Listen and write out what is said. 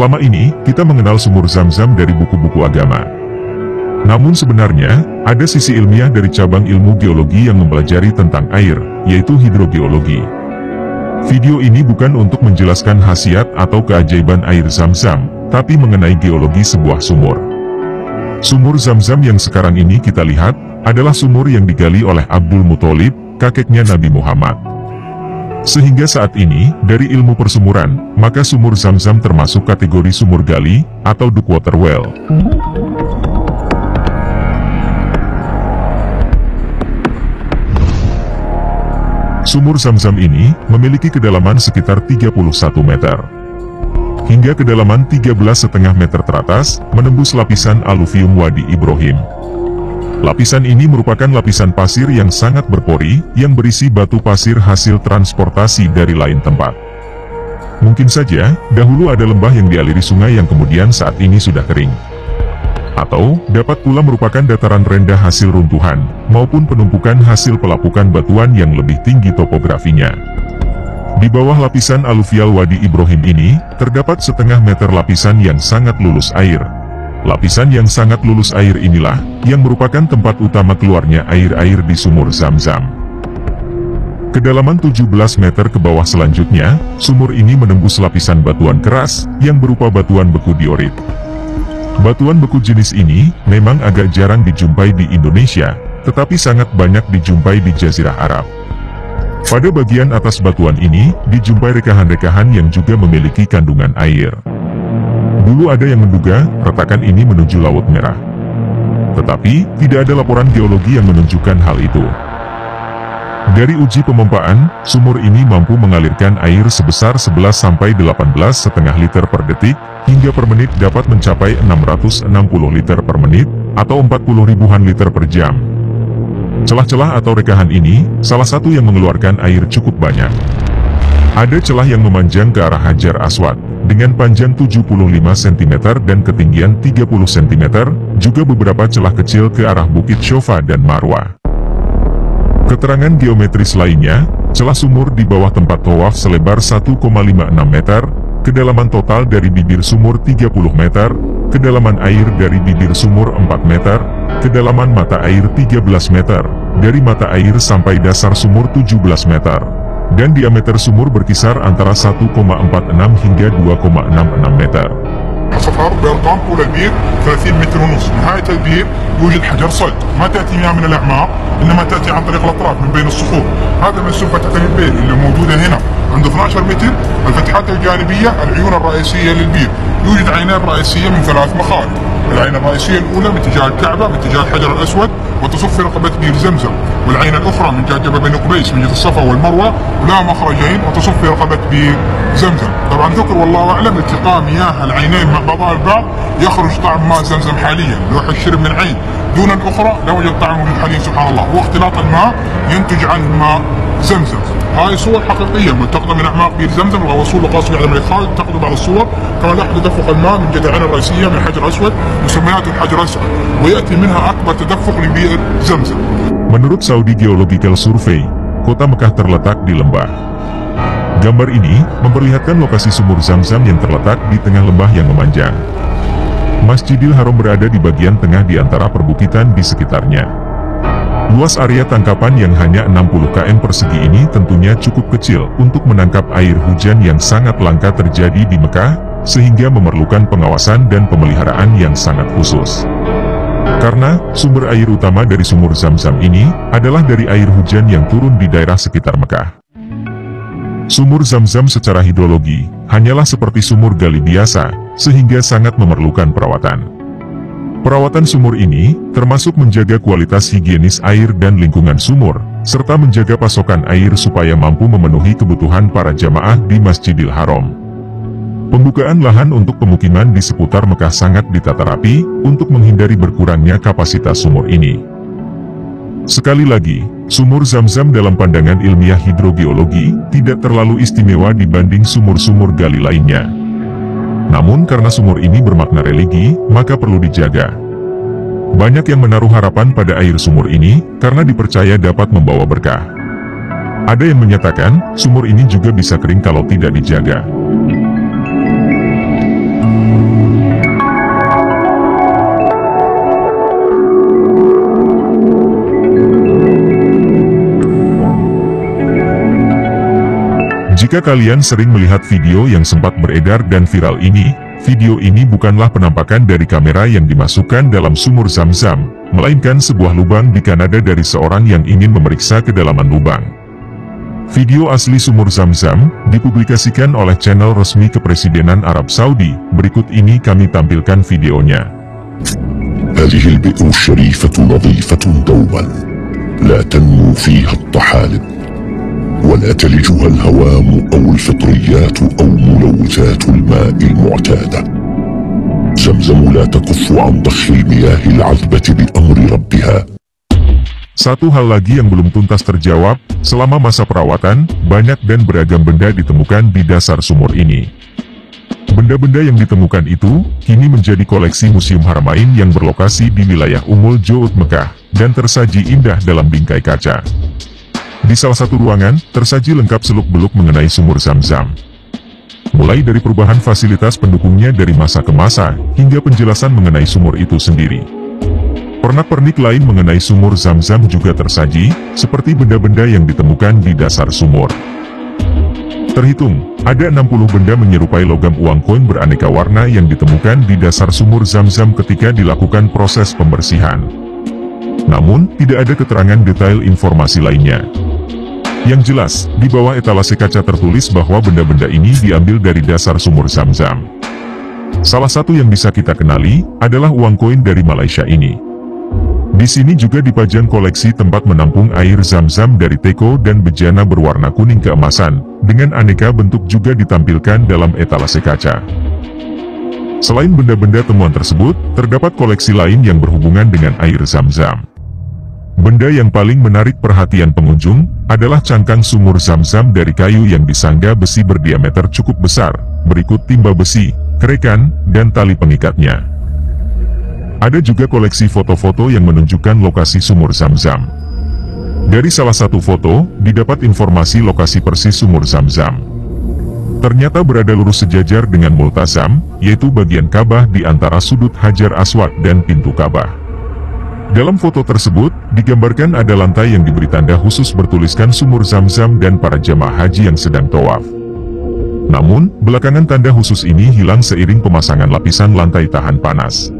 Selama ini, kita mengenal sumur Zam-Zam dari buku-buku agama. Namun sebenarnya, ada sisi ilmiah dari cabang ilmu geologi yang mempelajari tentang air, yaitu hidrogeologi. Video ini bukan untuk menjelaskan khasiat atau keajaiban air Zam-Zam, tapi mengenai geologi sebuah sumur. Sumur Zam-Zam yang sekarang ini kita lihat, adalah sumur yang digali oleh Abdul Muthalib, kakeknya Nabi Muhammad. Sehingga saat ini, dari ilmu persumuran, maka sumur Zam-Zam termasuk kategori sumur gali, atau deep water well. Sumur Zam-Zam ini, memiliki kedalaman sekitar 31 meter. Hingga kedalaman 13,5 meter teratas, menembus lapisan aluvium Wadi Ibrahim. Lapisan ini merupakan lapisan pasir yang sangat berpori, yang berisi batu pasir hasil transportasi dari lain tempat. Mungkin saja, dahulu ada lembah yang dialiri sungai yang kemudian saat ini sudah kering. Atau, dapat pula merupakan dataran rendah hasil runtuhan, maupun penumpukan hasil pelapukan batuan yang lebih tinggi topografinya. Di bawah lapisan aluvial Wadi Ibrahim ini, terdapat setengah meter lapisan yang sangat lulus air. Lapisan yang sangat lulus air inilah, yang merupakan tempat utama keluarnya air-air di sumur Zam-Zam. Kedalaman 17 meter ke bawah selanjutnya, sumur ini menembus lapisan batuan keras, yang berupa batuan beku diorit. Batuan beku jenis ini, memang agak jarang dijumpai di Indonesia, tetapi sangat banyak dijumpai di Jazirah Arab. Pada bagian atas batuan ini, dijumpai rekahan-rekahan yang juga memiliki kandungan air. Dulu ada yang menduga, retakan ini menuju Laut Merah. Tetapi, tidak ada laporan geologi yang menunjukkan hal itu. Dari uji pemompaan, sumur ini mampu mengalirkan air sebesar 11-18,5 liter per detik, hingga per menit dapat mencapai 660 liter per menit, atau 40 ribuan liter per jam. Celah-celah atau rekahan ini, salah satu yang mengeluarkan air cukup banyak. Ada celah yang memanjang ke arah Hajar Aswad, dengan panjang 75 cm dan ketinggian 30 cm, juga beberapa celah kecil ke arah Bukit Shofa dan Marwah. Keterangan geometris lainnya, celah sumur di bawah tempat tawaf selebar 1,56 meter, kedalaman total dari bibir sumur 30 meter, kedalaman air dari bibir sumur 4 meter, kedalaman mata air 13 meter, dari mata air sampai dasar sumur 17 meter. Dan diameter sumur berkisar antara 1,46 hingga 2,66 meter. صفر بأرقام طول البير 30 متر ونص. نهاية البير يوجد حجر صلب، ما تأتي مياه من الأعماق، إنما تأتي عن طريق الأطراف من بين الصخور. هذا منسوب فتحة البير اللي موجودة هنا عند 12 متر. الفتحات الجانبية العيون الرئيسية للبير. يوجد عينين رئيسية من 3 مخارج. العين الرئيسية الأولى باتجاه الكعبة باتجاه الحجر الأسود وتصب في رقبة بير زمزم، والعين الأخرى من جهة جبل بني قبيس من جهة الصفا والمروة ولها مخرجين وتصب في رقبة بير زمزم. طبعا ذكر والله أعلم التقاء مياه العينين مع بعضها البعض يخرج طعم ماء زمزم حاليا، لو الشرب من عين دون الأخرى لا يوجد طعم موجود حاليا سبحان الله، واختلاط الماء ينتج عنه ماء زمزم. هاي صور حقيقية ملتقطة من أعماق بير زمزم، الغواصون القاصفة على الإخراج تأخذوا بعض الصور كما لاحظ تدفق الماء من جذع العين الرئيسية من الحجر الأسود مسمياته الحجر الأسود، ويأتي منها أكبر تدفق لبئر زمزم. Menurut Saudi Geological Survey, kota Mekah terletak di lembah. Gambar ini memperlihatkan lokasi sumur Zam-Zam yang terletak di tengah lembah yang memanjang. Masjidil Haram berada di bagian tengah di antara perbukitan di sekitarnya. Luas area tangkapan yang hanya 60 km persegi ini tentunya cukup kecil untuk menangkap air hujan yang sangat langka terjadi di Mekah, sehingga memerlukan pengawasan dan pemeliharaan yang sangat khusus. Karena, sumber air utama dari sumur Zam-Zam ini, adalah dari air hujan yang turun di daerah sekitar Mekah. Sumur Zam-Zam secara hidrologi, hanyalah seperti sumur gali biasa, sehingga sangat memerlukan perawatan. Perawatan sumur ini, termasuk menjaga kualitas higienis air dan lingkungan sumur, serta menjaga pasokan air supaya mampu memenuhi kebutuhan para jamaah di Masjidil Haram. Pembukaan lahan untuk pemukiman di seputar Mekah sangat ditata rapi, untuk menghindari berkurangnya kapasitas sumur ini. Sekali lagi, sumur Zam-Zam dalam pandangan ilmiah hidrogeologi, tidak terlalu istimewa dibanding sumur-sumur gali lainnya. Namun karena sumur ini bermakna religi, maka perlu dijaga. Banyak yang menaruh harapan pada air sumur ini, karena dipercaya dapat membawa berkah. Ada yang menyatakan, sumur ini juga bisa kering kalau tidak dijaga. Jika kalian sering melihat video yang sempat beredar dan viral ini, video ini bukanlah penampakan dari kamera yang dimasukkan dalam sumur Zam-Zam, melainkan sebuah lubang di Kanada dari seorang yang ingin memeriksa kedalaman lubang. Video asli sumur Zam-Zam dipublikasikan oleh channel resmi Kepresidenan Arab Saudi. Berikut ini kami tampilkan videonya. هذه البئر الشريفة نظيفة دوما لا تنمو فيها الطحالب ولا تلجها الهوام أو الفطريات أو ملوثات الماء المعتادة. زمزم لا تكف عن ضخ المياه العذبة بأمر ربها. Satu hal lagi yang belum tuntas terjawab, selama masa perawatan, banyak dan beragam benda ditemukan di dasar sumur ini. Benda-benda yang ditemukan itu, kini menjadi koleksi Museum Haramain yang berlokasi di wilayah Umul Joud Mekah, dan tersaji indah dalam bingkai kaca. Di salah satu ruangan, tersaji lengkap seluk-beluk mengenai sumur Zam-Zam. Mulai dari perubahan fasilitas pendukungnya dari masa ke masa, hingga penjelasan mengenai sumur itu sendiri. Pernak-pernik lain mengenai sumur Zam-Zam juga tersaji, seperti benda-benda yang ditemukan di dasar sumur. Terhitung, ada 60 benda menyerupai logam uang koin beraneka warna yang ditemukan di dasar sumur Zam-Zam ketika dilakukan proses pembersihan. Namun, tidak ada keterangan detail informasi lainnya. Yang jelas, di bawah etalase kaca tertulis bahwa benda-benda ini diambil dari dasar sumur Zam-Zam. Salah satu yang bisa kita kenali, adalah uang koin dari Malaysia ini. Di sini juga dipajang koleksi tempat menampung air Zam-Zam dari teko dan bejana berwarna kuning keemasan, dengan aneka bentuk juga ditampilkan dalam etalase kaca. Selain benda-benda temuan tersebut, terdapat koleksi lain yang berhubungan dengan air Zam-Zam. Benda yang paling menarik perhatian pengunjung, adalah cangkang sumur Zam-Zam dari kayu yang disangga besi berdiameter cukup besar, berikut timba besi, kerekan, dan tali pengikatnya. Ada juga koleksi foto-foto yang menunjukkan lokasi sumur Zam-Zam. Dari salah satu foto, didapat informasi lokasi persis sumur Zam-Zam. Ternyata berada lurus sejajar dengan Multazam, yaitu bagian Ka'bah di antara sudut Hajar Aswad dan pintu Ka'bah. Dalam foto tersebut, digambarkan ada lantai yang diberi tanda khusus bertuliskan sumur Zam-Zam dan para jamaah haji yang sedang tawaf. Namun, belakangan tanda khusus ini hilang seiring pemasangan lapisan lantai tahan panas.